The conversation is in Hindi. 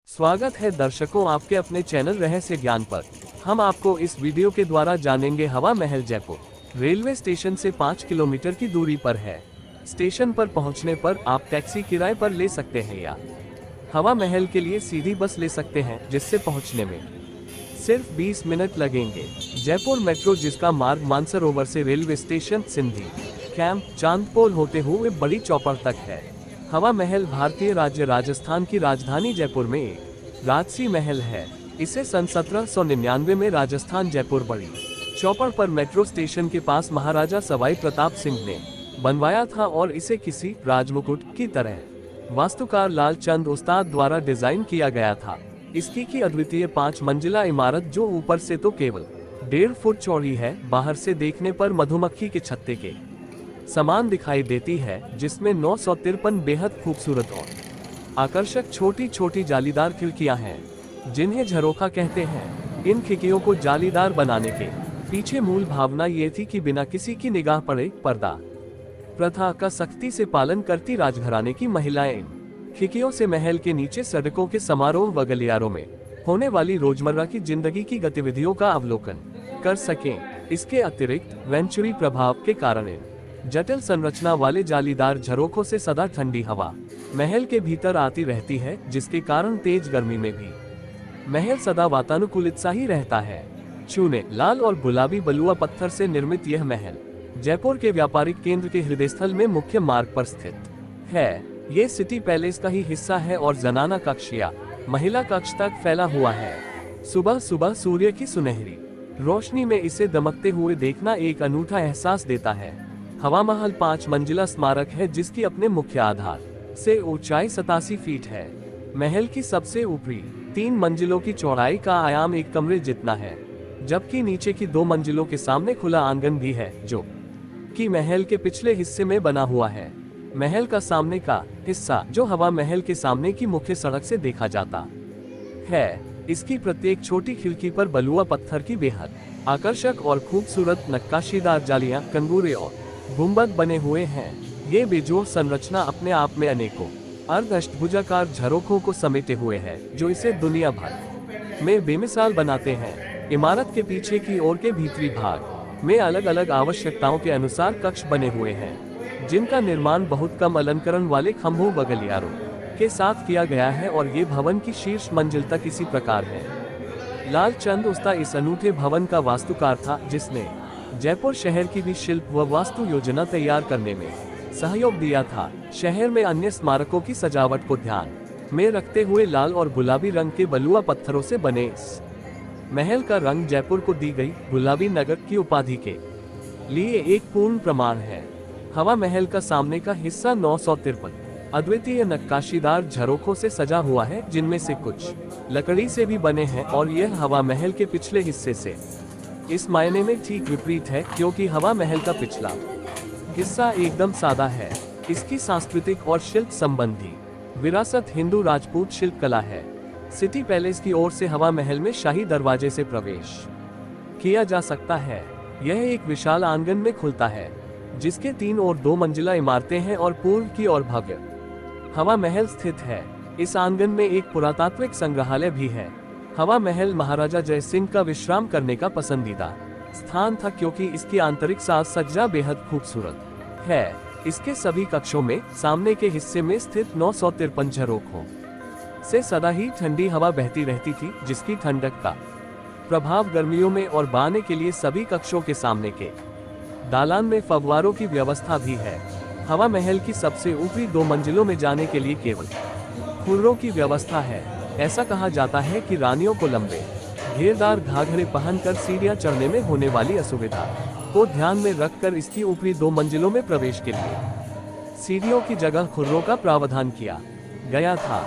स्वागत है दर्शकों आपके अपने चैनल रहस्य ज्ञान पर। हम आपको इस वीडियो के द्वारा जानेंगे हवा महल जयपुर रेलवे स्टेशन से 5 किलोमीटर की दूरी पर है। स्टेशन पर पहुंचने पर आप टैक्सी किराए पर ले सकते हैं या हवा महल के लिए सीधी बस ले सकते हैं, जिससे पहुंचने में सिर्फ 20 मिनट लगेंगे। जयपुर मेट्रो, जिसका मार्ग मानसरोवर से railway station, Sindhi camp, Chandpol होते हुए बड़ी चौपड़ तक है। हवा महल भारतीय राज्य राजस्थान की राजधानी जयपुर में एक राजसी महल है। इसे सन 1799 में राजस्थान जयपुर बड़ी चौपड़ पर मेट्रो स्टेशन के पास महाराजा सवाई प्रताप सिंह ने बनवाया था और इसे किसी राजमुकुट की तरह वास्तुकार लाल चंद उस्ताद द्वारा डिजाइन किया गया था। इसकी की अद्वितीय 5 मंजिला इमारत, जो ऊपर से तो केवल 1.5 फुट चौड़ी है, बाहर से देखने पर मधुमक्खी के छत्ते के समान दिखाई देती है, जिसमें 953 बेहद खूबसूरत और आकर्षक छोटी छोटी जालीदार खिड़कियां हैं, जिन्हें झरोखा कहते हैं। इन खिड़कियों को जालीदार बनाने के पीछे मूल भावना ये थी कि बिना किसी की निगाह पड़े पर्दा प्रथा का सख्ती से पालन करती राजघराने की महिलाएं इन खिड़कियों से महल के नीचे सड़कों के समारोह व गलियारों में होने वाली रोजमर्रा की जिंदगी की गतिविधियों का अवलोकन कर सकें। इसके अतिरिक्त वेंचुरी प्रभाव के कारण जटिल संरचना वाले जालीदार झरोखों से सदा ठंडी हवा महल के भीतर आती रहती है, जिसके कारण तेज गर्मी में भी महल सदा वातानुकूलित सा ही रहता है। चूने, लाल और गुलाबी बलुआ पत्थर से निर्मित यह महल जयपुर के व्यापारिक केंद्र के हृदय स्थल में मुख्य मार्ग पर स्थित है। ये सिटी पैलेस का ही हिस्सा है और जनाना कक्ष या महिला कक्ष तक फैला हुआ है। सुबह सुबह सूर्य की सुनहरी रोशनी में इसे दमकते हुए देखना एक अनूठा एहसास देता है। हवा महल 5 मंजिला स्मारक है, जिसकी अपने मुख्य आधार से ऊंचाई 87 फीट है। महल की सबसे ऊपरी 3 मंजिलों की चौड़ाई का आयाम एक कमरे जितना है, जबकि नीचे की 2 मंजिलों के सामने खुला आंगन भी है, जो कि महल के पिछले हिस्से में बना हुआ है। महल का सामने का हिस्सा, जो हवा महल के सामने की मुख्य सड़क से देखा जाता है, इसकी प्रत्येक छोटी खिड़की पर बलुआ पत्थर की बेहद आकर्षक और खूबसूरत नक्काशीदार जालियां, कंगूरे और गुंबद बने हुए हैं। ये बेजोड़ संरचना अपने आप में अनेकों अर्धअष्टभुजाकार झरोखों को समेटे हुए है, जो इसे दुनिया भर में बेमिसाल बनाते हैं। इमारत के पीछे की ओर के भीतरी भाग में अलग अलग आवश्यकताओं के अनुसार कक्ष बने हुए हैं, जिनका निर्माण बहुत कम अलंकरण वाले खंभों व गलियारों के साथ किया गया है, और ये भवन की शीर्ष मंजिल तक इसी प्रकार है। लाल चंद उस्ताद इस अनूठे भवन का वास्तुकार था, जिसने जयपुर शहर की भी शिल्प व वास्तु योजना तैयार करने में सहयोग दिया था। शहर में अन्य स्मारकों की सजावट को ध्यान में रखते हुए लाल और गुलाबी रंग के बलुआ पत्थरों से बने इस महल का रंग जयपुर को दी गई गुलाबी नगर की उपाधि के लिए एक पूर्ण प्रमाण है। हवा महल का सामने का हिस्सा 953 अद्वितीय नक्काशीदार झरोखों से सजा हुआ है, जिनमें से कुछ लकड़ी से भी बने हैं, और यह हवा महल के पिछले हिस्से से इस मायने में ठीक विपरीत है, क्योंकि हवा महल का पिछला हिस्सा एकदम सादा है। इसकी सांस्कृतिक और शिल्प संबंधी विरासत हिंदू राजपूत शिल्प कला है। सिटी पैलेस की ओर से हवा महल में शाही दरवाजे से प्रवेश किया जा सकता है। यह एक विशाल आंगन में खुलता है, जिसके 3 और 2 मंजिला इमारतें हैं और पूर्व की ओर भव्य हवा महल स्थित है। इस आंगन में एक पुरातात्विक संग्रहालय भी है। हवा महल महाराजा जय सिंह का विश्राम करने का पसंदीदा स्थान था, क्योंकि इसकी आंतरिक साज सज्जा बेहद खूबसूरत है। इसके सभी कक्षों में सामने के हिस्से में स्थित 953 झरोखों से सदा ही ठंडी हवा बहती रहती थी, जिसकी ठंडक का प्रभाव गर्मियों में और बहाने के लिए सभी कक्षों के सामने के दालान में फव्वारों की व्यवस्था भी है। हवा महल की सबसे ऊपरी 2 मंजिलों में जाने के लिए केवल खुर्रों की व्यवस्था है। ऐसा कहा जाता है कि रानियों को लंबे घेरदार घाघरे पहनकर सीढ़ियां चढ़ने में होने वाली असुविधा को ध्यान में रखकर इसकी ऊपरी 2 मंजिलों में प्रवेश के लिए सीढ़ियों की जगह खुर्रों का प्रावधान किया गया था।